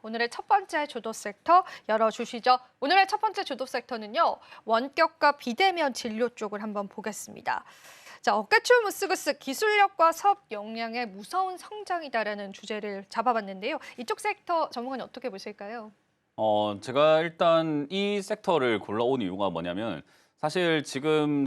오늘의 첫 번째 주도 섹터 열어주시죠. 오늘의 첫 번째 주도 섹터는요. 원격과 비대면 진료 쪽을 한번 보겠습니다. 자, 어깨춤 으쓱으쓱 기술력과 사업 역량의 무서운 성장이다라는 주제를 잡아봤는데요. 이쪽 섹터 전문가님 어떻게 보실까요? 제가 일단 이 섹터를 골라온 이유가 뭐냐면 사실 지금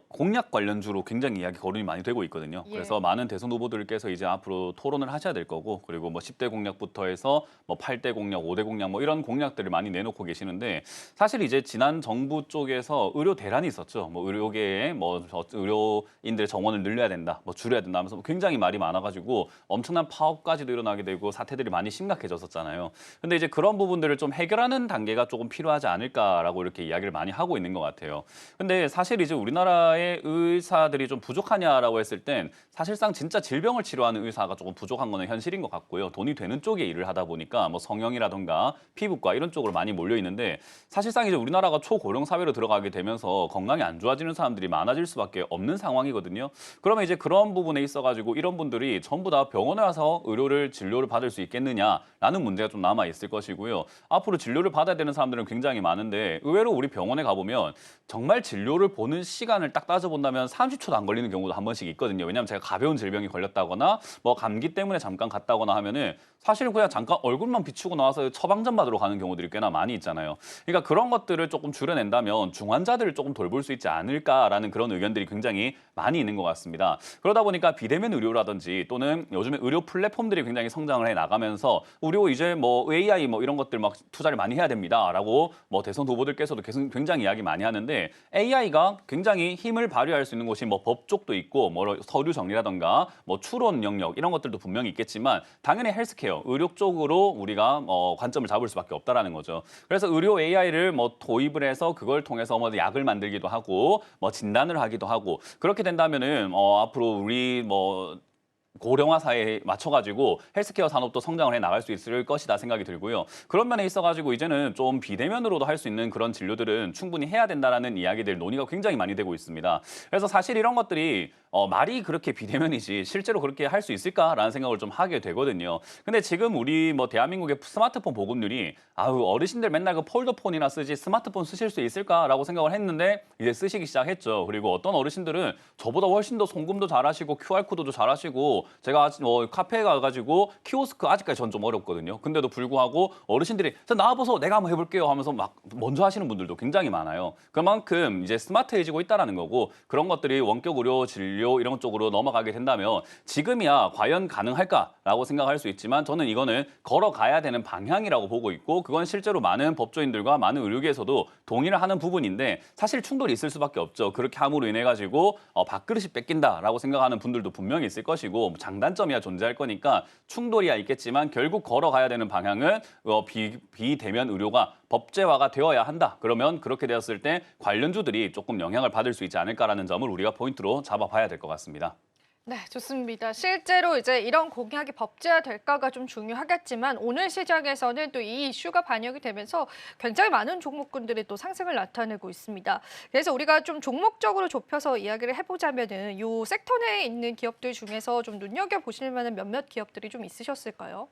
공약 관련주로 굉장히 이야기 거론이 많이 되고 있거든요. 예. 그래서 많은 대선 후보들께서 이제 앞으로 토론을 하셔야 될 거고, 그리고 뭐 10대 공약부터 해서 뭐 8대 공약, 5대 공약 뭐 이런 공약들을 많이 내놓고 계시는데, 사실 이제 지난 정부 쪽에서 의료 대란이 있었죠. 뭐 의료계에 뭐 의료인들의 정원을 늘려야 된다, 뭐 줄여야 된다 하면서 굉장히 말이 많아가지고 엄청난 파업까지도 일어나게 되고 사태들이 많이 심각해졌었잖아요. 근데 이제 그런 부분들을 좀 해결하는 단계가 조금 필요하지 않을까라고 이렇게 이야기를 많이 하고 있는 것 같아요. 근데 사실 이제 우리나라의 의사들이 좀 부족하냐라고 했을 땐 사실상 진짜 질병을 치료하는 의사가 조금 부족한 거는 현실인 것 같고요. 돈이 되는 쪽에 일을 하다 보니까 뭐 성형이라던가 피부과 이런 쪽으로 많이 몰려 있는데, 사실상 이제 우리나라가 초고령 사회로 들어가게 되면서 건강이 안 좋아지는 사람들이 많아질 수밖에 없는 상황이거든요. 그러면 이제 그런 부분에 있어가지고 이런 분들이 전부 다 병원에 와서 진료를 받을 수 있겠느냐라는 문제가 좀 남아 있을 것이고요. 앞으로 진료를 받아야 되는 사람들은 굉장히 많은데, 의외로 우리 병원에 가보면 정말 진료를 보는 시간을 딱 따져본다면 30초도 안 걸리는 경우도 한 번씩 있거든요. 왜냐하면 제가 가벼운 질병이 걸렸다거나 뭐 감기 때문에 잠깐 갔다거나 하면은 사실 그냥 잠깐 얼굴만 비추고 나와서 처방전 받으러 가는 경우들이 꽤나 많이 있잖아요. 그러니까 그런 것들을 조금 줄여낸다면 중환자들을 조금 돌볼 수 있지 않을까라는 그런 의견들이 굉장히 많이 있는 것 같습니다. 그러다 보니까 비대면 의료라든지 또는 요즘에 의료 플랫폼들이 굉장히 성장을 해 나가면서 의료 이제 뭐 AI 뭐 이런 것들 막 투자를 많이 해야 됩니다라고 뭐 대선 후보들께서도 계속 굉장히 이야기 많이 하는데, AI가 굉장히 힘을 발휘할 수 있는 곳이 뭐 법 쪽도 있고 뭐 서류 정리라던가 뭐 추론 영역 이런 것들도 분명히 있겠지만, 당연히 헬스케어 의료 쪽으로 우리가 관점을 잡을 수밖에 없다라는 거죠. 그래서 의료 AI를 뭐 도입을 해서 그걸 통해서 뭐 약을 만들기도 하고 뭐 진단을 하기도 하고, 그렇게 된다면은 앞으로 우리 뭐 고령화 사회에 맞춰가지고 헬스케어 산업도 성장을 해 나갈 수 있을 것이다 생각이 들고요. 그런 면에 있어가지고 이제는 좀 비대면으로도 할 수 있는 그런 진료들은 충분히 해야 된다라는 이야기들 논의가 굉장히 많이 되고 있습니다. 그래서 사실 이런 것들이 말이 그렇게 비대면이지 실제로 그렇게 할 수 있을까라는 생각을 좀 하게 되거든요. 근데 지금 우리 뭐 대한민국의 스마트폰 보급률이 어르신들 맨날 그 폴더폰이나 쓰지 스마트폰 쓰실 수 있을까라고 생각을 했는데 이제 쓰시기 시작했죠. 그리고 어떤 어르신들은 저보다 훨씬 더 송금도 잘하시고 QR코드도 잘하시고, 제가 카페에 가가지고 키오스크 아직까지 전 좀 어렵거든요. 근데도 불구하고 어르신들이 나와보소 내가 한번 해볼게요 하면서 막 먼저 하시는 분들도 굉장히 많아요. 그만큼 이제 스마트해지고 있다는 거고, 그런 것들이 원격 의료 진료 이런 쪽으로 넘어가게 된다면 지금이야 과연 가능할까라고 생각할 수 있지만, 저는 이거는 걸어가야 되는 방향이라고 보고 있고, 그건 실제로 많은 법조인들과 많은 의료계에서도 동의를 하는 부분인데, 사실 충돌이 있을 수밖에 없죠. 그렇게 함으로 인해 가지고 밥그릇이 뺏긴다라고 생각하는 분들도 분명히 있을 것이고 장단점이야 존재할 거니까 충돌이야 있겠지만, 결국 걸어가야 되는 방향은 비대면 의료가 법제화가 되어야 한다. 그러면 그렇게 되었을 때 관련주들이 조금 영향을 받을 수 있지 않을까라는 점을 우리가 포인트로 잡아봐야 될 것 같습니다. 네, 좋습니다. 실제로 이제 이런 공약이 법제화될까가 좀 중요하겠지만 오늘 시장에서는 또 이 이슈가 반영이 되면서 굉장히 많은 종목군들이 또 상승을 나타내고 있습니다. 그래서 우리가 좀 종목적으로 좁혀서 이야기를 해보자면은 이 섹터 내에 있는 기업들 중에서 좀 눈여겨보실 만한 몇몇 기업들이 좀 있으셨을까요?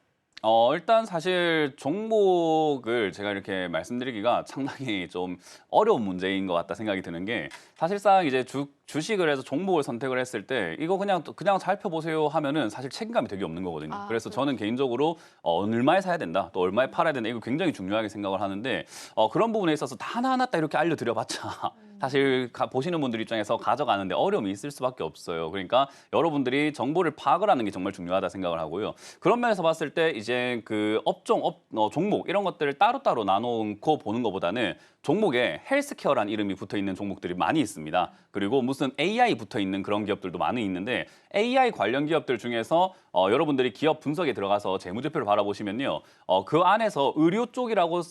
일단 사실 종목을 제가 이렇게 말씀드리기가 상당히 좀 어려운 문제인 것 같다 생각이 드는 게, 사실상 이제 주식을 해서 종목을 선택을 했을 때 이거 그냥 살펴보세요 하면은 사실 책임감이 되게 없는 거거든요. 아, 그래서 저는 그렇죠. 개인적으로 얼마에 사야 된다, 또 얼마에 팔아야 된다, 이거 굉장히 중요하게 생각을 하는데, 그런 부분에 있어서 다 하나하나 딱 이렇게 알려드려봤자 사실 보시는 분들 입장에서 가져가는데 어려움이 있을 수밖에 없어요. 그러니까 여러분들이 정보를 파악을 하는 게 정말 중요하다 생각을 하고요. 그런 면에서 봤을 때 이제 그 종목 이런 것들을 따로따로 나눠놓고 보는 것보다는 종목에 헬스케어라는 이름이 붙어 있는 종목들이 많이 있습니다. 그리고 무슨 AI 붙어 있는 그런 기업들도 많이 있는데, AI 관련 기업들 중에서 여러분들이 기업 분석에 들어가서 재무제표를 바라보시면요, 그 안에서 의료 쪽이라고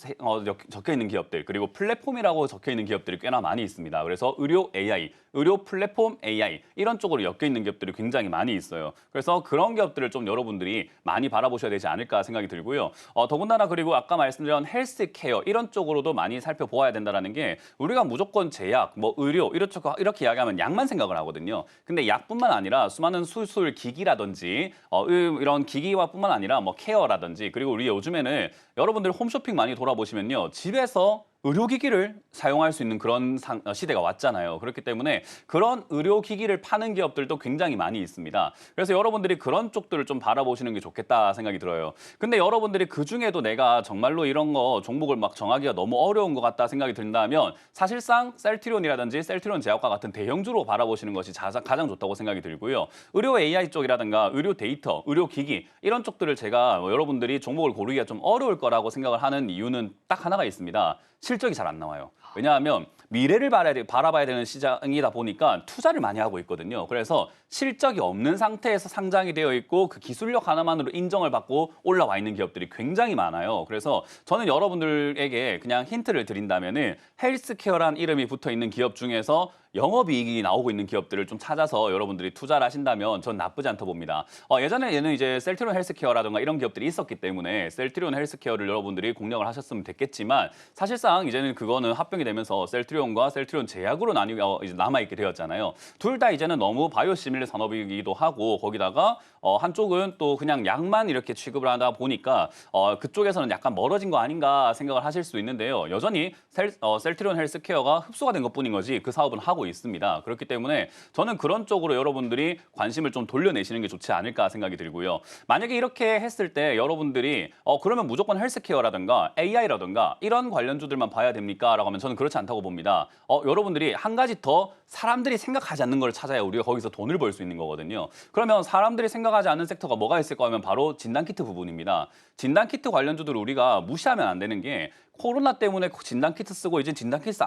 적혀 있는 기업들, 그리고 플랫폼이라고 적혀 있는 기업들이 꽤나 많이 있습니다. 그래서 의료 AI, 의료 플랫폼 AI 이런 쪽으로 엮여 있는 기업들이 굉장히 많이 있어요. 그래서 그런 기업들을 좀 여러분들이 많이 바라보셔야 되지 않을까 생각이 들고요. 더군다나 그리고 아까 말씀드린 헬스케어 이런 쪽으로도 많이 살펴보아야 된다는 게 우리가 무조건 제약, 뭐 의료 이렇게 이야기하면 약만 생각을 하거든요. 근데 약뿐만 아니라 수많은 수술 기기라든지 이런 기기와뿐만 아니라 뭐 케어라든지 그리고 우리 요즘에는 여러분들 홈쇼핑 많이 돌아보시면요. 집에서 의료기기를 사용할 수 있는 그런 시대가 왔잖아요. 그렇기 때문에 그런 의료기기를 파는 기업들도 굉장히 많이 있습니다. 그래서 여러분들이 그런 쪽들을 좀 바라보시는 게 좋겠다 생각이 들어요. 근데 여러분들이 그중에도 내가 정말로 이런 거 종목을 막 정하기가 너무 어려운 것 같다 생각이 든다면 사실상 셀트리온이라든지 셀트리온 제약과 같은 대형주로 바라보시는 것이 가장 좋다고 생각이 들고요. 의료 AI 쪽이라든가 의료 데이터, 의료기기 이런 쪽들을 제가 여러분들이 종목을 고르기가 좀 어려울 거라고 생각을 하는 이유는 딱 하나가 있습니다. 실적이 잘 안 나와요. 왜냐하면 미래를 바라봐야 되는 시장이다 보니까 투자를 많이 하고 있거든요. 그래서 실적이 없는 상태에서 상장이 되어 있고 그 기술력 하나만으로 인정을 받고 올라와 있는 기업들이 굉장히 많아요. 그래서 저는 여러분들에게 그냥 힌트를 드린다면은 헬스케어란 이름이 붙어 있는 기업 중에서 영업이익이 나오고 있는 기업들을 좀 찾아서 여러분들이 투자를 하신다면 전 나쁘지 않다 봅니다. 예전에 이제 셀트리온 헬스케어라든가 이런 기업들이 있었기 때문에 셀트리온 헬스케어를 여러분들이 공략을 하셨으면 됐겠지만 사실상 이제는 그거는 합병이 되면서 셀트리온과 셀트리온 제약으로 이제 남아있게 되었잖아요. 둘 다 이제는 너무 바이오시밀러 산업이기도 하고 거기다가 한쪽은 또 그냥 약만 이렇게 취급을 하다 보니까 그쪽에서는 약간 멀어진 거 아닌가 생각을 하실 수 있는데요. 여전히 셀트리온 헬스케어가 흡수가 된 것뿐인 거지 그 사업은 하고 있습니다. 그렇기 때문에 저는 그런 쪽으로 여러분들이 관심을 좀 돌려내시는 게 좋지 않을까 생각이 들고요. 만약에 이렇게 했을 때 여러분들이 그러면 무조건 헬스케어라든가 AI라든가 이런 관련주들만 봐야 됩니까? 라고 하면 저는 그렇지 않다고 봅니다. 여러분들이 한 가지 더 사람들이 생각하지 않는 걸 찾아야 우리가 거기서 돈을 벌 수 있는 거거든요. 그러면 사람들이 생각하지 않는 sek터가 뭐가 있을까 하면 바로 진단키트 부분입니다. 진단키트 관련주들을 우리가 무시하면 안 되는 게 코로나 때문에 진단키트 쓰고 이제 진단키트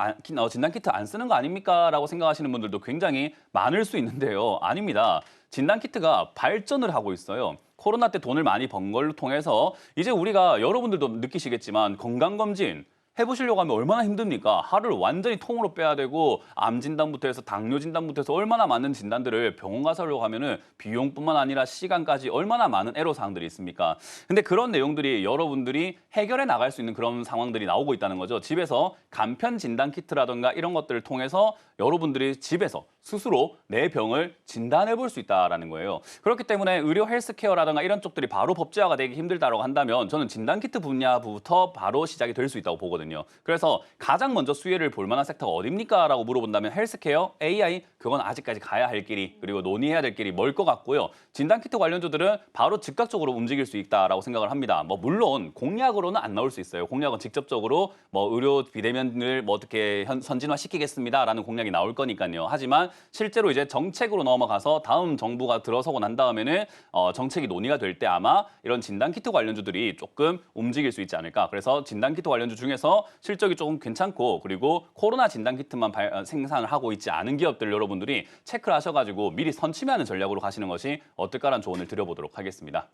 안 쓰는 거 아닙니까? 라고 생각하시는 분들도 굉장히 많을 수 있는데요. 아닙니다. 진단키트가 발전을 하고 있어요. 코로나 때 돈을 많이 번 걸 통해서 이제 우리가 여러분들도 느끼시겠지만 건강검진 해보시려고 하면 얼마나 힘듭니까? 하루를 완전히 통으로 빼야 되고 암 진단부터 해서 당뇨 진단부터 해서 얼마나 많은 진단들을 병원 가서 하려고 하면은 비용뿐만 아니라 시간까지 얼마나 많은 애로사항들이 있습니까? 근데 그런 내용들이 여러분들이 해결해 나갈 수 있는 그런 상황들이 나오고 있다는 거죠. 집에서 간편 진단 키트라든가 이런 것들을 통해서 여러분들이 집에서 스스로 내 병을 진단해 볼 수 있다는 거예요. 그렇기 때문에 의료 헬스케어라든가 이런 쪽들이 바로 법제화가 되기 힘들다고 한다면 저는 진단키트 분야부터 바로 시작이 될 수 있다고 보거든요. 그래서 가장 먼저 수혜를 볼 만한 섹터가 어딥니까? 라고 물어본다면 헬스케어, AI, 그건 아직까지 가야 할 길이 그리고 논의해야 될 길이 멀 것 같고요. 진단키트 관련주들은 바로 즉각적으로 움직일 수 있다라고 생각을 합니다. 물론 공약으로는 안 나올 수 있어요. 공약은 직접적으로 의료 비대면을 어떻게 선진화시키겠습니다라는 공약이 나올 거니까요. 하지만 실제로 이제 정책으로 넘어가서 다음 정부가 들어서고 난 다음에는 정책이 논의가 될 때 아마 이런 진단키트 관련주들이 조금 움직일 수 있지 않을까. 그래서 진단키트 관련주 중에서 실적이 조금 괜찮고 그리고 코로나 진단키트만 생산을 하고 있지 않은 기업들 여러분들이 체크를 하셔가지고 미리 선취하는 전략으로 가시는 것이 어떨까라는 조언을 드려보도록 하겠습니다.